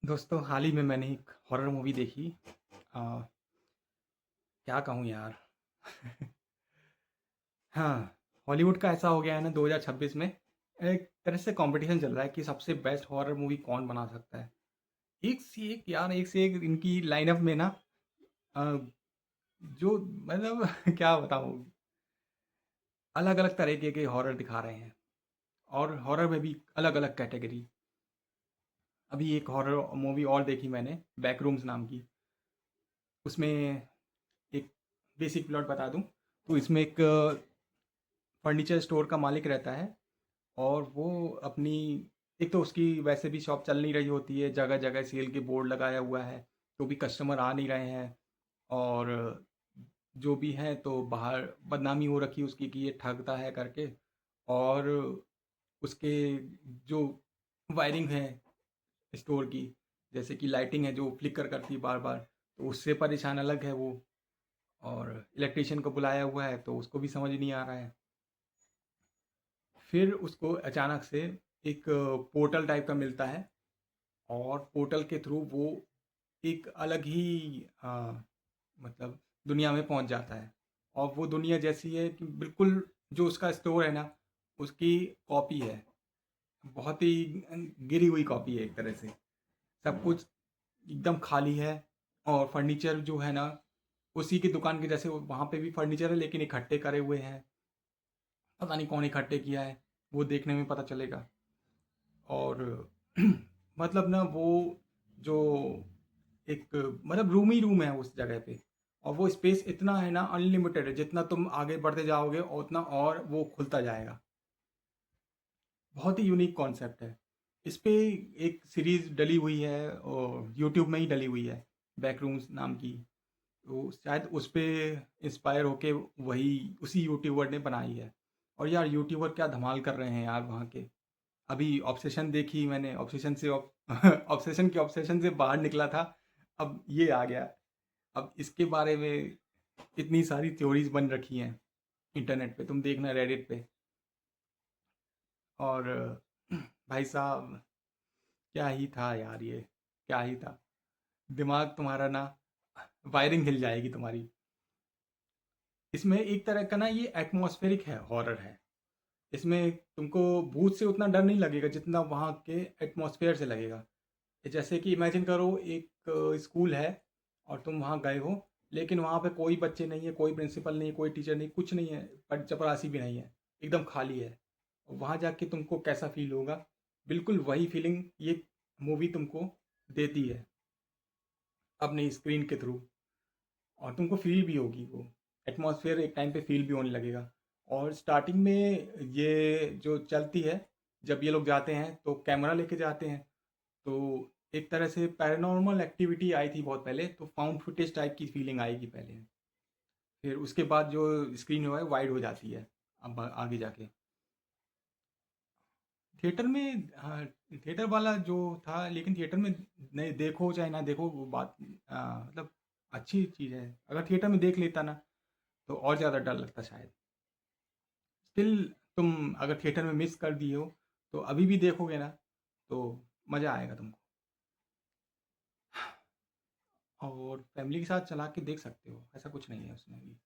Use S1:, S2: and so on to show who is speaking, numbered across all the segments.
S1: दोस्तों हाल ही में मैंने एक हॉरर मूवी देखी। आ, क्या कहूँ यार। हाँ, हॉलीवुड का ऐसा हो गया है ना 2026 में एक तरह से कंपटीशन चल रहा है कि सबसे बेस्ट हॉरर मूवी कौन बना सकता है। एक से एक यार, एक से एक इनकी लाइनअप में ना। आ, जो मतलब क्या बताऊँ, अलग अलग तरीके के हॉरर दिखा रहे हैं। और हॉरर में भी अलग अलग कैटेगरी। अभी एक हॉरर मूवी और देखी मैंने, बैकरूम्स नाम की। उसमें एक बेसिक प्लॉट बता दूं तो इसमें एक फर्नीचर स्टोर का मालिक रहता है। और वो अपनी, एक तो उसकी वैसे भी शॉप चल नहीं रही होती है, जगह जगह सेल के बोर्ड लगाया हुआ है, तो भी कस्टमर आ नहीं रहे हैं। और जो भी हैं तो बाहर बदनामी हो रखी है उसकी कि ये ठगता है करके। और उसके जो वायरिंग है स्टोर की, जैसे कि लाइटिंग है जो फ्लिकर करती है बार बार, तो उससे परेशान अलग है वो। और इलेक्ट्रिशियन को बुलाया हुआ है तो उसको भी समझ नहीं आ रहा है। फिर उसको अचानक से एक पोर्टल टाइप का मिलता है। और पोर्टल के थ्रू वो एक अलग ही मतलब दुनिया में पहुंच जाता है। और वो दुनिया जैसी है कि बिल्कुल जो उसका स्टोर है ना, उसकी कॉपी है। बहुत ही गिरी हुई कॉपी है एक तरह से। सब कुछ एकदम खाली है। और फर्नीचर जो है ना, उसी की दुकान के जैसे वहाँ पे भी फर्नीचर है लेकिन इकट्ठे करे हुए हैं। पता नहीं कौन इकट्ठे किया है, वो देखने में पता चलेगा। और मतलब ना वो जो एक मतलब रूम ही रूम है उस जगह पे। और वो स्पेस इतना है ना, अनलिमिटेड है, जितना तुम आगे बढ़ते जाओगे उतना और वो खुलता जाएगा। बहुत ही यूनिक कॉन्सेप्ट है। इस पे एक सीरीज डली हुई है और यूट्यूब में ही डली हुई है, बैकरूम्स नाम की। तो शायद उस पे इंस्पायर होके वही उसी यूट्यूबर ने बनाई है। और यार यूट्यूबर क्या धमाल कर रहे हैं यार वहाँ के। अभी ऑब्सेशन देखी मैंने, ऑब्सेशन से ऑब्सेशन के ऑब्सेशन से बाहर निकला था, अब ये आ गया। अब इसके बारे में इतनी सारी थ्योरीज बन रखी हैं इंटरनेट पे, तुम देखना रेडिट पे। और भाई साहब, क्या ही था यार ये, क्या ही था। दिमाग तुम्हारा ना, वायरिंग हिल जाएगी तुम्हारी। इसमें एक तरह का ना ये एटमॉस्फेरिक है, हॉरर है। इसमें तुमको भूत से उतना डर नहीं लगेगा जितना वहाँ के एटमॉस्फेयर से लगेगा। जैसे कि इमेजिन करो एक स्कूल है और तुम वहाँ गए हो, लेकिन वहाँ पे कोई बच्चे नहीं है, कोई प्रिंसिपल नहीं है, कोई टीचर नहीं, कुछ नहीं है, पर चपरासी भी नहीं है, एकदम खाली है। और वहाँ जाके तुमको कैसा फील होगा, बिल्कुल वही फीलिंग ये मूवी तुमको देती है अपनी स्क्रीन के थ्रू। और तुमको फील भी होगी वो एटमॉस्फेयर, एक टाइम पे फील भी होने लगेगा। और स्टार्टिंग में ये जो चलती है, जब ये लोग जाते हैं तो कैमरा लेके जाते हैं। तो एक तरह से पैरानॉर्मल एक्टिविटी आई थी बहुत पहले, तो फाउंड फुटेज टाइप की फीलिंग आएगी पहले। फिर उसके बाद जो स्क्रीन है वाइड हो जाती है अब आगे जाके। थिएटर में, हाँ, थिएटर वाला जो था, लेकिन थिएटर में नहीं देखो चाहे ना देखो वो बात, मतलब अच्छी चीज़ है। अगर थिएटर में देख लेता ना तो और ज़्यादा डर लगता शायद। स्टिल तुम अगर थिएटर में मिस कर दिए हो तो अभी भी देखोगे ना तो मज़ा आएगा तुमको। और फैमिली के साथ चला के देख सकते हो, ऐसा कुछ नहीं है उसमें भी।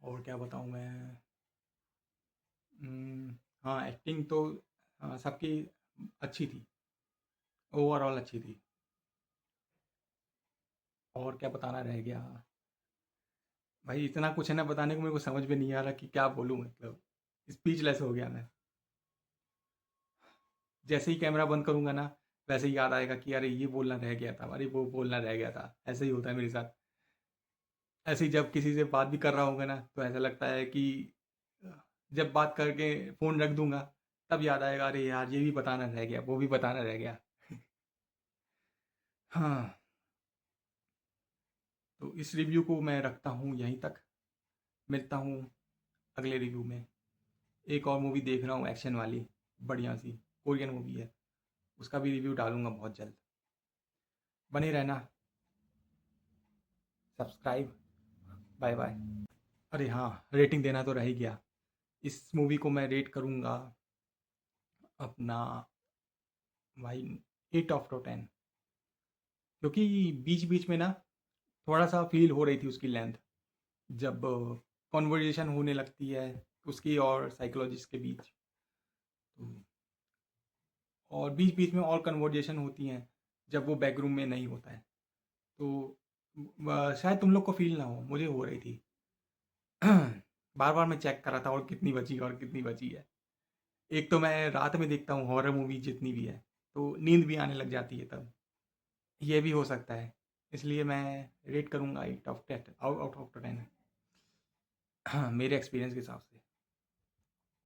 S1: और क्या बताऊँ मैं। हाँ, एक्टिंग तो सबकी अच्छी थी, ओवरऑल अच्छी थी। और क्या बताना रह गया। भाई इतना कुछ है ना बताने को, मेरे को समझ में नहीं आ रहा कि क्या बोलूँ, मतलब स्पीचलेस हो गया मैं। जैसे ही कैमरा बंद करूँगा ना, वैसे ही याद आएगा कि अरे ये बोलना रह गया था, अरे वो बोलना रह गया था। ऐसे ही होता है मेरे साथ। ऐसे ही जब किसी से बात भी कर रहा होगा ना तो ऐसा लगता है कि अ, जब बात करके फ़ोन रख दूंगा, तब याद आएगा अरे यार ये भी बताना रह गया, वो भी बताना रह गया। हाँ, तो इस रिव्यू को मैं रखता हूँ यहीं तक। मिलता हूँ अगले रिव्यू में। एक और मूवी देख रहा हूँ एक्शन वाली, बढ़िया सी कोरियन मूवी है, उसका भी रिव्यू डालूंगा बहुत जल्द। बने रहना, सब्सक्राइब। Bye bye. अरे हाँ, रेटिंग देना तो रह ही गया। इस मूवी को मैं रेट करूँगा अपना, भाई 8 ऑफ 10, क्योंकि बीच बीच में ना थोड़ा सा फील हो रही थी उसकी लेंथ, जब कॉन्वर्जेशन होने लगती है उसकी और साइकोलॉजिस्ट के बीच, तो और बीच बीच में और कन्वर्जेशन होती हैं जब वो बैकरूम में नहीं होता है, तो शायद तुम लोग को फील ना हो, मुझे हो रही थी। बार बार मैं चेक कर रहा था और कितनी बची और कितनी बची है। एक तो मैं रात में देखता हूँ हॉरर मूवी जितनी भी है, तो नींद भी आने लग जाती है तब, ये भी हो सकता है। इसलिए मैं रेट करूँगा 8 ऑफ 10 आउट ऑफ 10, हाँ, मेरे एक्सपीरियंस के हिसाब से।